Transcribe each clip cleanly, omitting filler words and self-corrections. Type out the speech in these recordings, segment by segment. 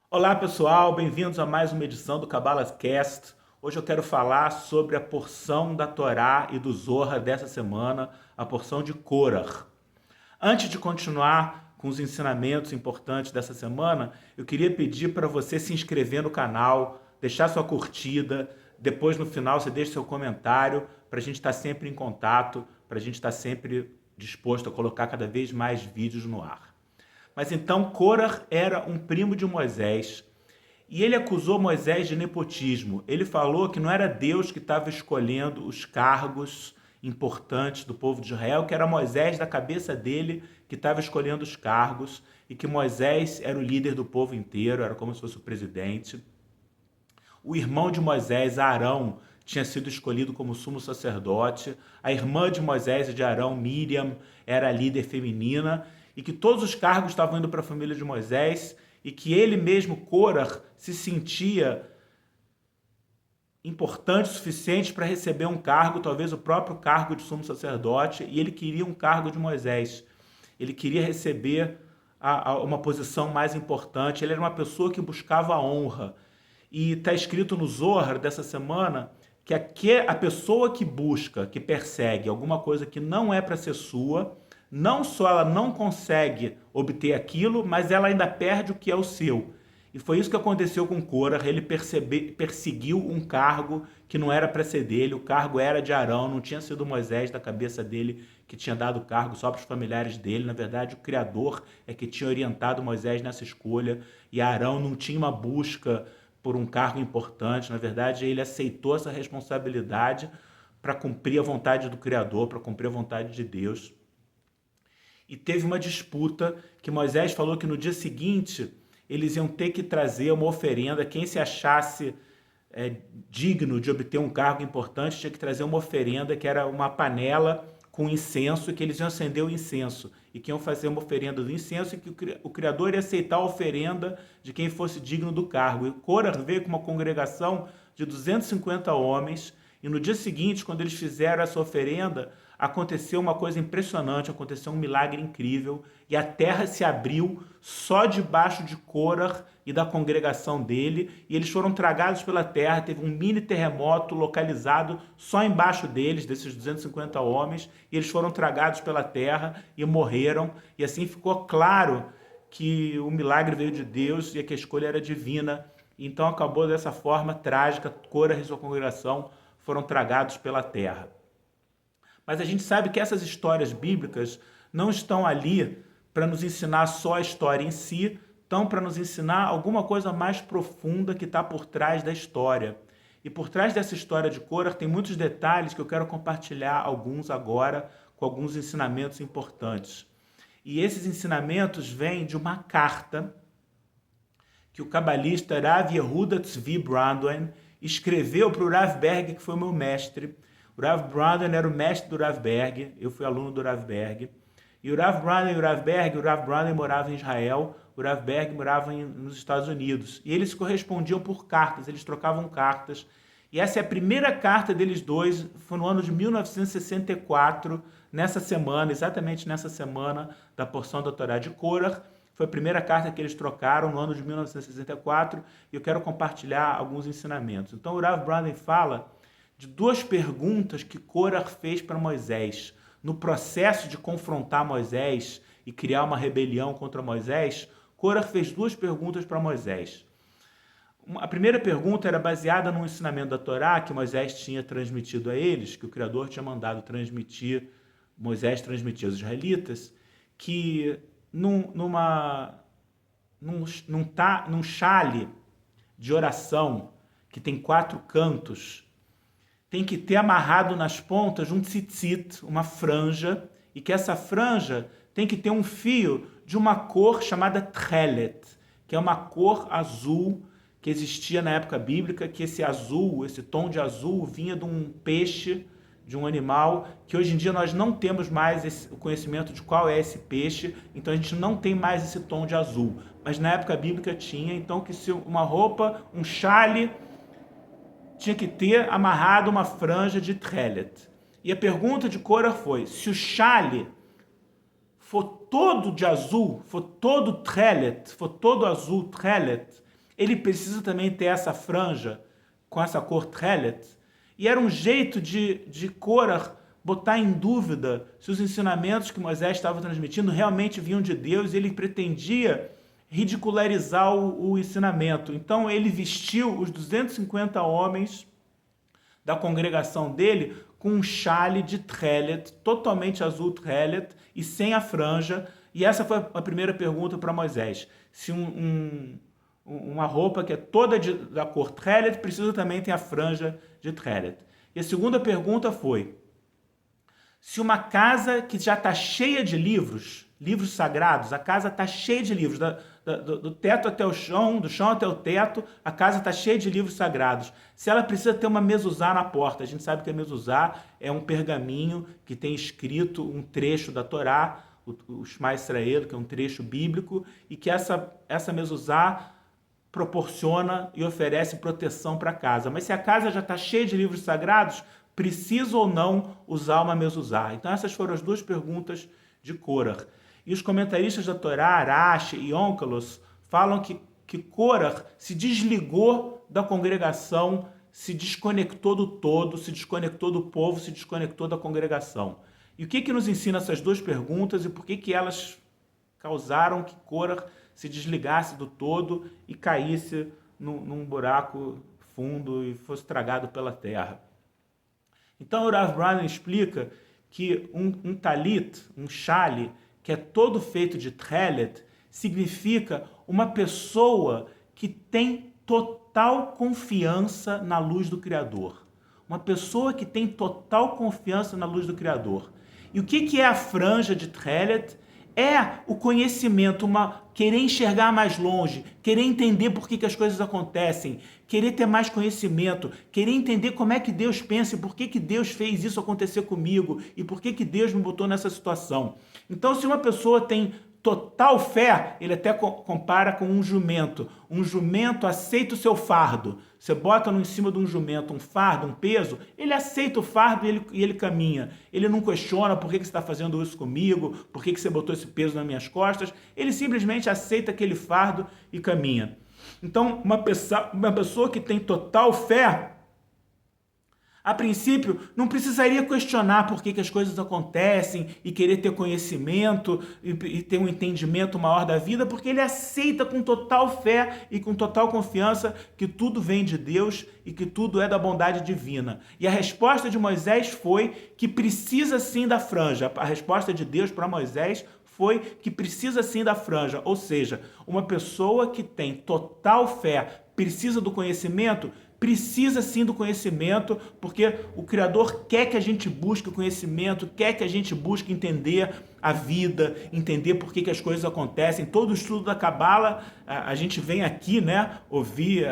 Olá pessoal, bem-vindos a mais uma edição do Kabbalah Cast. Hoje eu quero falar sobre a porção da Torá e do Zohar dessa semana, a porção de Korach. Antes de continuar com os ensinamentos importantes dessa semana, eu queria pedir para você se inscrever no canal, deixar sua curtida, depois no final você deixa seu comentário, para a gente estar sempre em contato, para a gente estar sempre disposto a colocar cada vez mais vídeos no ar. Mas então Korach era um primo de Moisés e ele acusou Moisés de nepotismo. Ele falou que não era Deus que estava escolhendo os cargos importantes do povo de Israel, que era Moisés da cabeça dele que estava escolhendo os cargos e que Moisés era o líder do povo inteiro, era como se fosse o presidente. O irmão de Moisés, Arão, tinha sido escolhido como sumo sacerdote. A irmã de Moisés e de Arão, Miriam, era a líder feminina. E que todos os cargos estavam indo para a família de Moisés. E que ele mesmo, Korach, se sentia importante o suficiente para receber um cargo, talvez o próprio cargo de sumo sacerdote. E ele queria um cargo de Moisés. Ele queria receber uma posição mais importante. Ele era uma pessoa que buscava a honra. E está escrito no Zohar dessa semana que a pessoa que busca, que persegue alguma coisa que não é para ser sua, não só ela não consegue obter aquilo, mas ela ainda perde o que é o seu. E foi isso que aconteceu com Korach. Ele perseguiu um cargo que não era para ser dele, o cargo era de Arão, não tinha sido Moisés da cabeça dele que tinha dado o cargo só para os familiares dele. Na verdade, o Criador é que tinha orientado Moisés nessa escolha, e Arão não tinha uma busca por um cargo importante. Na verdade, ele aceitou essa responsabilidade para cumprir a vontade do Criador, para cumprir a vontade de Deus. E teve uma disputa que Moisés falou que no dia seguinte eles iam ter que trazer uma oferenda. Quem se achasse digno de obter um cargo importante tinha que trazer uma oferenda, que era uma panela com incenso, e que eles iam acender o incenso, e que iam fazer uma oferenda do incenso, e que o Criador ia aceitar a oferenda de quem fosse digno do cargo. E Korach veio com uma congregação de 250 homens, e no dia seguinte, quando eles fizeram essa oferenda, aconteceu uma coisa impressionante, aconteceu um milagre incrível, e a terra se abriu só debaixo de Korach e da congregação dele, e eles foram tragados pela terra. Teve um mini terremoto localizado só embaixo deles, desses 250 homens, e eles foram tragados pela terra e morreram, e assim ficou claro que o milagre veio de Deus e que a escolha era divina. Então acabou dessa forma trágica. Korach e sua congregação foram tragados pela terra. Mas a gente sabe que essas histórias bíblicas não estão ali para nos ensinar só a história em si, estão para nos ensinar alguma coisa mais profunda que está por trás da história. E por trás dessa história de Korach tem muitos detalhes que eu quero compartilhar alguns agora, com alguns ensinamentos importantes. E esses ensinamentos vêm de uma carta que o cabalista Rav Yehuda Tzvi Brandwein escreveu para o Rav Berg, que foi o meu mestre. O Rav Brandwein era o mestre do Rav Berg, eu fui aluno do Rav Berg. E o Rav Brandwein e o Rav Brandwein morava em Israel, o Rav Berg morava nos Estados Unidos. E eles correspondiam por cartas, eles trocavam cartas. E essa é a primeira carta deles dois, foi no ano de 1964, nessa semana, exatamente nessa semana da porção da Torá de Korach. Foi a primeira carta que eles trocaram no ano de 1964, e eu quero compartilhar alguns ensinamentos. Então o Rav Brandwein fala de duas perguntas que Korach fez para Moisés. No processo de confrontar Moisés e criar uma rebelião contra Moisés, Korach fez duas perguntas para Moisés. A primeira pergunta era baseada num ensinamento da Torá que Moisés tinha transmitido a eles, que o Criador tinha mandado transmitir, Moisés transmitir aos israelitas, que num chale de oração que tem 4 cantos, tem que ter amarrado nas pontas um tzitzit, uma franja, e que essa franja tem que ter um fio de uma cor chamada tchelet, que é uma cor azul que existia na época bíblica, que esse azul, esse tom de azul, vinha de um peixe, de um animal, que hoje em dia nós não temos mais o conhecimento de qual é esse peixe, então a gente não tem mais esse tom de azul. Mas na época bíblica tinha, então que se uma roupa, um chale, tinha que ter amarrado uma franja de tchelet. E a pergunta de Korach foi: se o chale for todo de azul, for todo tchelet, for todo azul tchelet, ele precisa também ter essa franja com essa cor tchelet. E era um jeito de Korah botar em dúvida se os ensinamentos que Moisés estava transmitindo realmente vinham de Deus, e ele pretendia ridicularizar o ensinamento. Então ele vestiu os 250 homens da congregação dele com um chale de tchelet, totalmente azul tchelet e sem a franja. E essa foi a primeira pergunta para Moisés. Se uma roupa que é toda da cor tchelet precisa também ter a franja de tchelet. E a segunda pergunta foi: se uma casa que já está cheia de livros sagrados, a casa está cheia de livros, do teto até o chão, do chão até o teto, a casa está cheia de livros sagrados. Se ela precisa ter uma mezuzá na porta, a gente sabe que a mezuzá é um pergaminho que tem escrito um trecho da Torá, o Shema Israel, que é um trecho bíblico, e que essa mezuzá proporciona e oferece proteção para a casa. Mas se a casa já está cheia de livros sagrados, precisa ou não usar uma mezuzá? Então essas foram as duas perguntas de Korah. E os comentaristas da Torá, Rashi e Onkelos, falam que Korah se desligou da congregação, se desconectou do todo, se desconectou do povo, se desconectou da congregação. E o que nos ensina essas duas perguntas e por que elas causaram que Korah se desligasse do todo e caísse num buraco fundo e fosse tragado pela terra? Então o Rav Brown explica que um talit, um chale, que é todo feito de tchelet, significa uma pessoa que tem total confiança na luz do Criador. Uma pessoa que tem total confiança na luz do Criador. E o que é a franja de tchelet? É o conhecimento, querer enxergar mais longe, querer entender por que as coisas acontecem, querer ter mais conhecimento, querer entender como é que Deus pensa e por que Deus fez isso acontecer comigo e por que Deus me botou nessa situação. Então, se uma pessoa tem total fé, ele até compara com um jumento. Um jumento aceita o seu fardo. Você bota em cima de um jumento um fardo, um peso, ele aceita o fardo e ele caminha. Ele não questiona por que você está fazendo isso comigo, por que você botou esse peso nas minhas costas. Ele simplesmente aceita aquele fardo e caminha. Então, uma pessoa que tem total fé, a princípio, não precisaria questionar por que as coisas acontecem e querer ter conhecimento e ter um entendimento maior da vida, porque ele aceita com total fé e com total confiança que tudo vem de Deus e que tudo é da bondade divina. E a resposta de Moisés foi que precisa sim da franja. A resposta de Deus para Moisés foi que precisa sim da franja. Ou seja, uma pessoa que tem total fé precisa do conhecimento, precisa sim do conhecimento, porque o Criador quer que a gente busque o conhecimento, quer que a gente busque entender a vida, entender por que as coisas acontecem. Todo o estudo da Cabala, a gente vem aqui, né, ouvir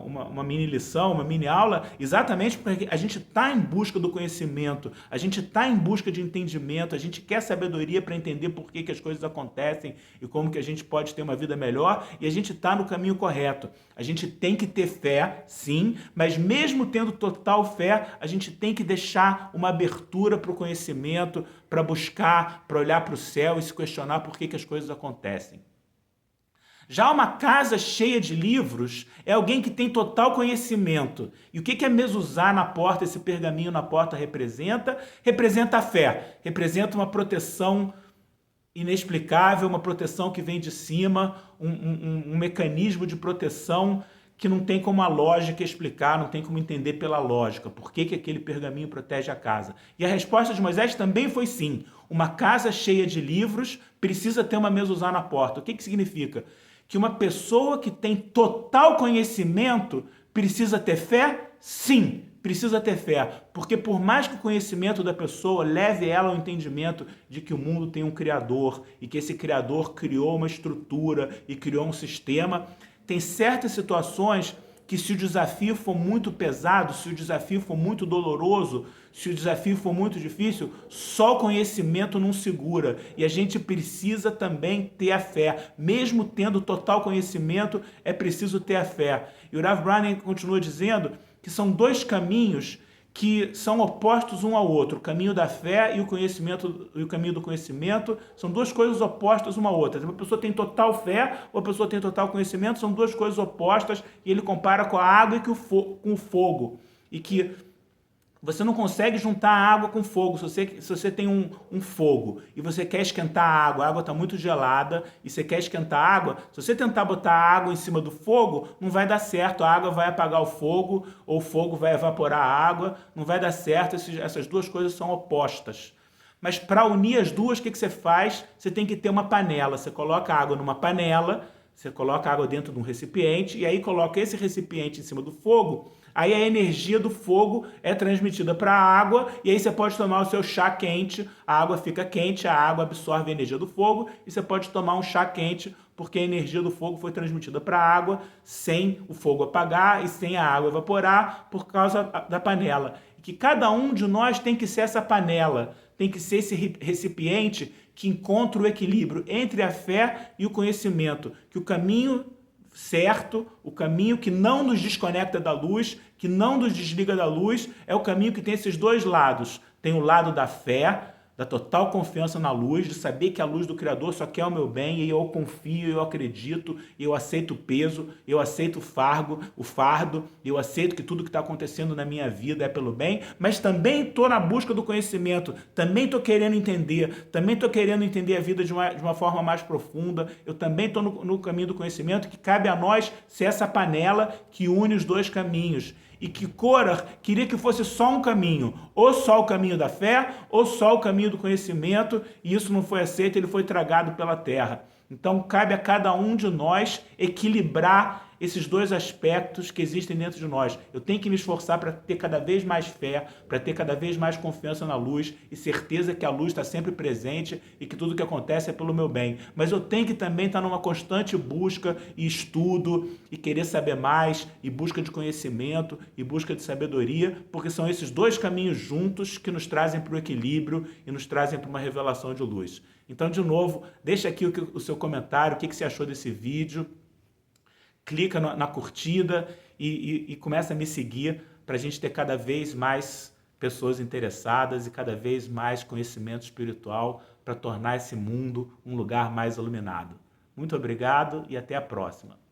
uma mini lição, uma mini aula, exatamente porque a gente está em busca do conhecimento, a gente está em busca de entendimento, a gente quer sabedoria para entender por que as coisas acontecem e como que a gente pode ter uma vida melhor, e a gente está no caminho correto. A gente tem que ter fé, sim, mas mesmo tendo total fé, a gente tem que deixar uma abertura para o conhecimento, para buscar, para olhar para o céu e se questionar por que as coisas acontecem. Já uma casa cheia de livros é alguém que tem total conhecimento. E o que a mezuzá na porta, esse pergaminho na porta representa? Representa a fé, representa uma proteção inexplicável, uma proteção que vem de cima, um mecanismo de proteção que não tem como a lógica explicar, não tem como entender pela lógica. Por que aquele pergaminho protege a casa? E a resposta de Moisés também foi sim. Uma casa cheia de livros precisa ter uma mezuzá na porta. O que significa? Que uma pessoa que tem total conhecimento precisa ter fé? Sim, precisa ter fé. Porque por mais que o conhecimento da pessoa leve ela ao entendimento de que o mundo tem um Criador e que esse Criador criou uma estrutura e criou um sistema, tem certas situações que, se o desafio for muito pesado, se o desafio for muito doloroso, se o desafio for muito difícil, só o conhecimento não segura. E a gente precisa também ter a fé. Mesmo tendo total conhecimento, é preciso ter a fé. E o Rav Brown continua dizendo que são dois caminhos que são opostos um ao outro. O caminho da fé e o conhecimento, e o caminho do conhecimento são duas coisas opostas uma à outra. Uma pessoa tem total fé ou a pessoa tem total conhecimento, são duas coisas opostas, e ele compara com a água e com o fogo. E que você não consegue juntar água com fogo. Se você tem um fogo e você quer esquentar a água está muito gelada e você quer esquentar a água, se você tentar botar a água em cima do fogo, não vai dar certo. A água vai apagar o fogo ou o fogo vai evaporar a água. Não vai dar certo. Essas duas coisas são opostas. Mas para unir as duas, o que você faz? Você tem que ter uma panela. Você coloca a água numa panela, você coloca a água dentro de um recipiente e aí coloca esse recipiente em cima do fogo. Aí a energia do fogo é transmitida para a água e aí você pode tomar o seu chá quente, a água fica quente, a água absorve a energia do fogo e você pode tomar um chá quente porque a energia do fogo foi transmitida para a água sem o fogo apagar e sem a água evaporar por causa da panela. E que cada um de nós tem que ser essa panela, tem que ser esse recipiente que encontra o equilíbrio entre a fé e o conhecimento, que o caminho certo, o caminho que não nos desconecta da luz, que não nos desliga da luz, é o caminho que tem esses dois lados. Tem o lado da fé, da total confiança na luz, de saber que a luz do Criador só quer o meu bem, e eu confio, eu acredito, eu aceito o peso, eu aceito o fardo, eu aceito que tudo que está acontecendo na minha vida é pelo bem, mas também estou na busca do conhecimento, também estou querendo entender, também estou querendo entender a vida de uma forma mais profunda, eu também estou no caminho do conhecimento, que cabe a nós ser essa panela que une os dois caminhos. E que Korah queria que fosse só um caminho, ou só o caminho da fé, ou só o caminho do conhecimento, e isso não foi aceito, ele foi tragado pela terra. Então cabe a cada um de nós equilibrar esses dois aspectos que existem dentro de nós. Eu tenho que me esforçar para ter cada vez mais fé, para ter cada vez mais confiança na luz e certeza que a luz está sempre presente e que tudo que acontece é pelo meu bem. Mas eu tenho que também estar numa constante busca e estudo e querer saber mais e busca de conhecimento e busca de sabedoria, porque são esses dois caminhos juntos que nos trazem para o equilíbrio e nos trazem para uma revelação de luz. Então, de novo, deixa aqui o seu comentário, o que você achou desse vídeo. Clica na curtida e começa a me seguir para a gente ter cada vez mais pessoas interessadas e cada vez mais conhecimento espiritual para tornar esse mundo um lugar mais iluminado. Muito obrigado e até a próxima.